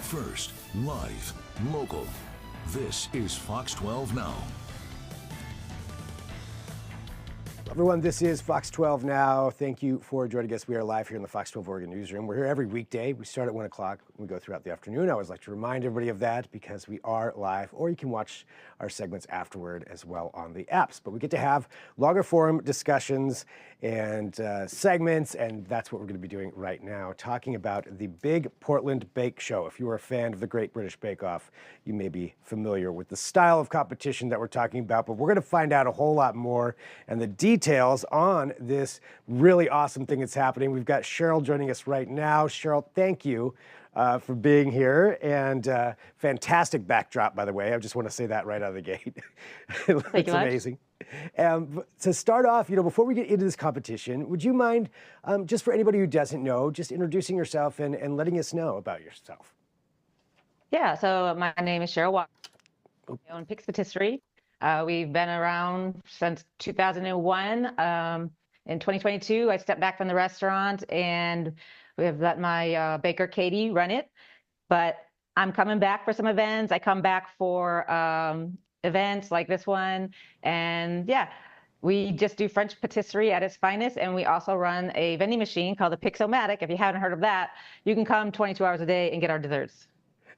First, live, local. This is Fox 12 Now. Everyone, this is Fox 12 Now. Thank you for joining us. We are live here in the Fox 12 Oregon newsroom. We're here every weekday. We start at 1 o'clock. We go throughout the afternoon. I always like to remind everybody of that because we are live, or you can watch our segments afterward as well on the apps. But we get to have longer form discussions and segments, and that's what we're going to be doing right now, talking about the Big Portland Bake Show. If you are a fan of the Great British Bake Off, you may be familiar with the style of competition that we're talking about, but we're going to find out a whole lot more and the details on this really awesome thing that's happening. We've got Cheryl joining us right now. Cheryl, thank you for being here, and fantastic backdrop, by the way. I just want to say that right out of the gate. It's amazing. To start off, before we get into this competition, would you mind, just for anybody who doesn't know, just introducing yourself and letting us know about yourself? Yeah, so my name is Cheryl Wakerhauser. I own Pix Pâtisserie. We've been around since 2001. In 2022, I stepped back from the restaurant and we have let my baker, Katie, run it. But I'm coming back for some events. I come back for events like this one. And yeah, we just do French patisserie at its finest. And we also run a vending machine called the Pix-O-Matic. If you haven't heard of that, you can come 22 hours a day and get our desserts.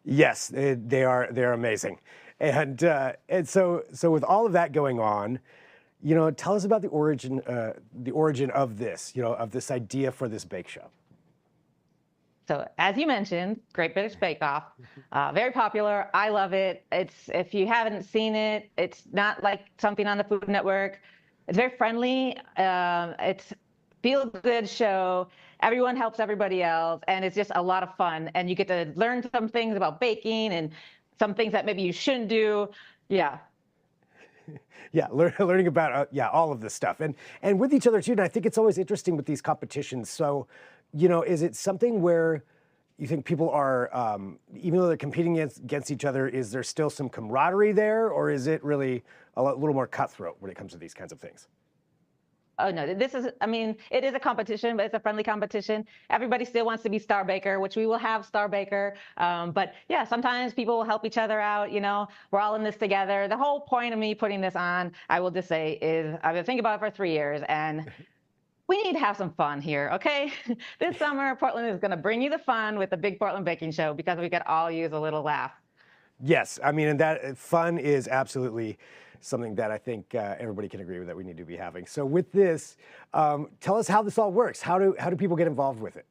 Yes, they're amazing. And so with all of that going on, tell us about the origin of this, of this idea for this bake show. So as you mentioned, Great British Bake Off, very popular. I love it. If you haven't seen it, it's not like something on the Food Network. It's very friendly. It's feel-good show. Everyone helps everybody else, and it's just a lot of fun. And you get to learn some things about baking and some things that maybe you shouldn't do. Yeah. Yeah, learning about all of this stuff, and with each other too. And I think it's always interesting with these competitions. So, is it something where you think people are, even though they're competing against each other, is there still some camaraderie there, or is it really a little more cutthroat when it comes to these kinds of things? Oh, no, it is a competition, but it's a friendly competition. Everybody still wants to be Star Baker, which we will have Star Baker. But yeah, sometimes people will help each other out. We're all in this together. The whole point of me putting this on, I will just say, is I've been thinking about it for 3 years, and we need to have some fun here, okay? This summer, Portland is going to bring you the fun with the Big Portland Baking Show because we could all use a little laugh. Yes, and that fun is absolutely something that I think everybody can agree with that we need to be having. So with this, tell us how this all works. How do people get involved with it?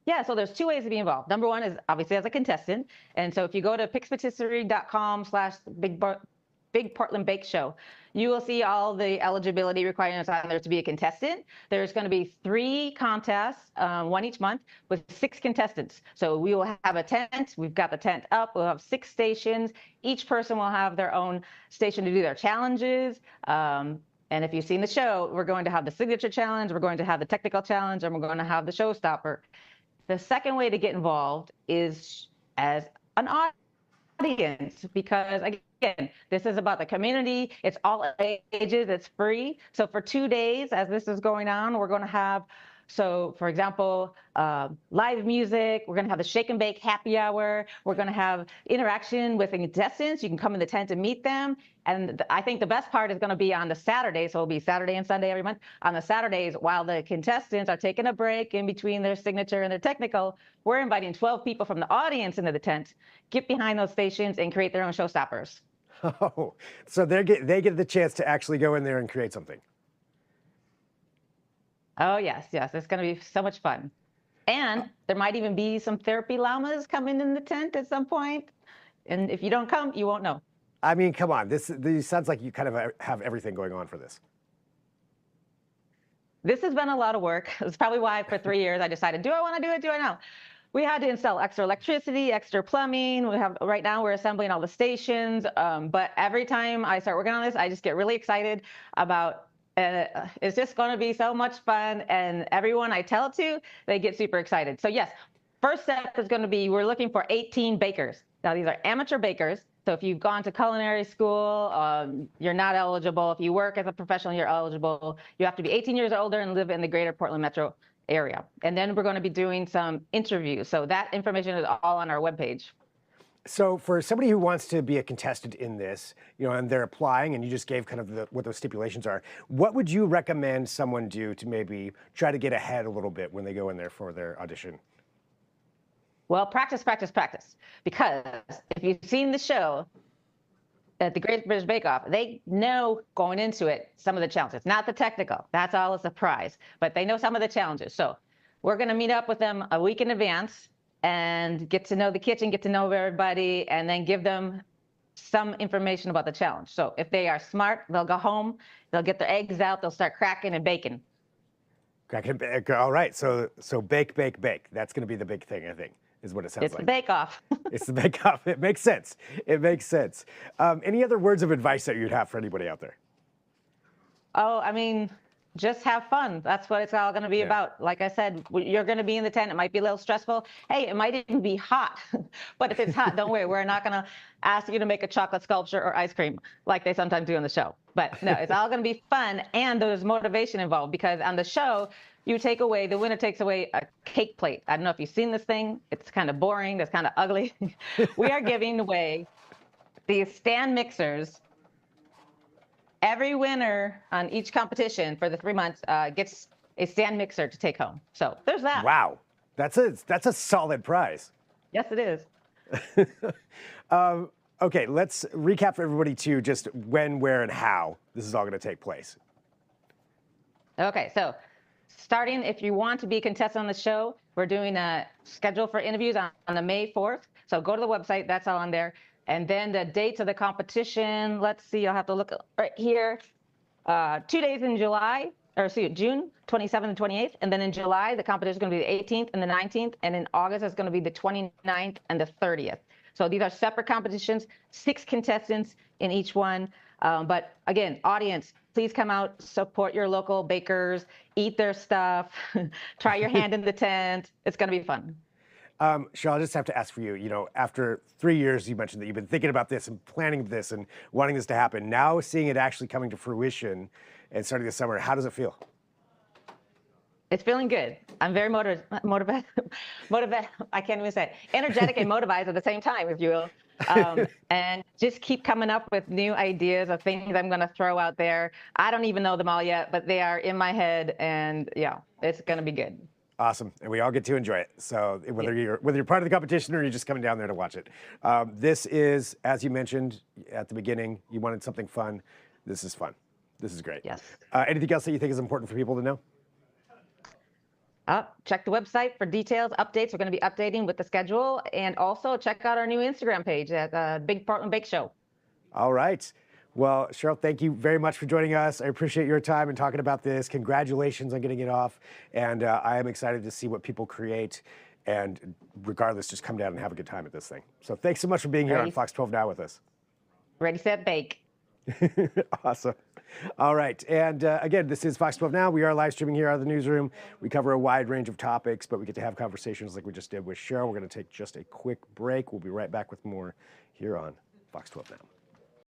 Yeah, so there's 2 ways to be involved. Number one is obviously as a contestant. And so if you go to pixpatisserie.com/Big Portland Bake Show, you will see all the eligibility requirements on there to be a contestant. There's going to be 3 contests, one each month, with 6 contestants. So we will have a tent. We've got the tent up. We'll have 6 stations. Each person will have their own station to do their challenges. And if you've seen the show, we're going to have the signature challenge, we're going to have the technical challenge, and we're going to have the showstopper. The second way to get involved is as an audience, because again, this is about the community. It's all ages. It's free. So for 2 days, as this is going on, we're going to have, so for example, live music. We're going to have the shake and bake happy hour. We're going to have interaction with the contestants. You can come in the tent and meet them. And I think the best part is going to be on the Saturday. So it'll be Saturday and Sunday every month. On the Saturdays, while the contestants are taking a break in between their signature and their technical, we're inviting 12 people from the audience into the tent, get behind those stations and create their own showstoppers. Oh, so they get the chance to actually go in there and create something. Oh, yes. It's going to be so much fun. And there might even be some therapy llamas coming in the tent at some point. And if you don't come, you won't know. Come on. This sounds like you kind of have everything going on for this. This has been a lot of work. That's probably why for 3 years I decided, do I want to do it? Do I not? We had to install extra electricity, extra plumbing. Right now we're assembling all the stations. But every time I start working on this, I just get really excited about it's just going to be so much fun. And everyone I tell it to, they get super excited. So yes, first step is going to be, we're looking for 18 bakers. Now these are amateur bakers. So if you've gone to culinary school, you're not eligible. If you work as a professional, you're eligible. You have to be 18 years or older and live in the greater Portland metro area. And then we're going to be doing some interviews. So that information is all on our webpage. So for somebody who wants to be a contestant in this, and they're applying, and you just gave kind of what those stipulations are, what would you recommend someone do to maybe try to get ahead a little bit when they go in there for their audition? Well, practice, practice, practice. Because if you've seen the show at the Great British Bake Off, they know going into it some of the challenges. Not the technical. That's all a surprise. But they know some of the challenges. So we're going to meet up with them a week in advance and get to know the kitchen, get to know everybody, and then give them some information about the challenge. So if they are smart, they'll go home, they'll get their eggs out, they'll start cracking and baking. Cracking and bake. All right. So bake, bake, bake. That's going to be the big thing, I think, is what it sounds like. It's the bake-off. It's the bake-off. It makes sense. It makes sense. Any other words of advice that you'd have for anybody out there? Oh, I mean, just have fun. That's what it's all going to be about. Like I said, you're going to be in the tent. It might be a little stressful. Hey, it might even be hot. But if it's hot, don't worry. We're not going to ask you to make a chocolate sculpture or ice cream like they sometimes do on the show. But no, it's all going to be fun, and there's motivation involved, because on the show, the winner takes away a cake plate. I don't know if you've seen this thing. It's kind of boring. It's kind of ugly. We are giving away these stand mixers. Every winner on each competition for the 3 months gets a stand mixer to take home. So there's that. Wow, that's a solid prize. Yes, it is. Okay, let's recap for everybody too, just when, where, and how this is all going to take place. Okay, so starting, if you want to be a contestant on the show, we're doing a schedule for interviews on the May 4th. So go to the website, that's all on there. And then the dates of the competition, let's see, I'll have to look right here. 2 days in July, June 27th and 28th. And then in July, the competition is going to be the 18th and the 19th. And in August, it's going to be the 29th and the 30th. So these are separate competitions, 6 contestants in each one. But again, audience, please come out, support your local bakers, eat their stuff, try your hand in the tent. It's going to be fun. Cheryl, I just have to ask for you, after 3 years, you mentioned that you've been thinking about this and planning this and wanting this to happen. Now seeing it actually coming to fruition and starting this summer, how does it feel? It's feeling good. I'm very motivated. I can't even say it. Energetic and motivated at the same time, if you will. And just keep coming up with new ideas of things I'm going to throw out there. I don't even know them all yet, but they are in my head, and yeah, it's going to be good. Awesome, and we all get to enjoy it. So whether you're part of the competition or you're just coming down there to watch it, this is, as you mentioned at the beginning, you wanted something fun. This is fun. This is great. Yes. Anything else that you think is important for people to know? Check the website for details, updates. We're going to be updating with the schedule, and also check out our new Instagram page at Big Portland Bake Show. All right. Well, Cheryl, thank you very much for joining us. I appreciate your time and talking about this. Congratulations on getting it off. And I am excited to see what people create. And regardless, just come down and have a good time at this thing. So thanks so much for being here on Fox 12 Now with us. Ready, set, bake. Awesome. All right. And again, this is Fox 12 Now. We are live streaming here out of the newsroom. We cover a wide range of topics, but we get to have conversations like we just did with Cheryl. We're going to take just a quick break. We'll be right back with more here on Fox 12 Now.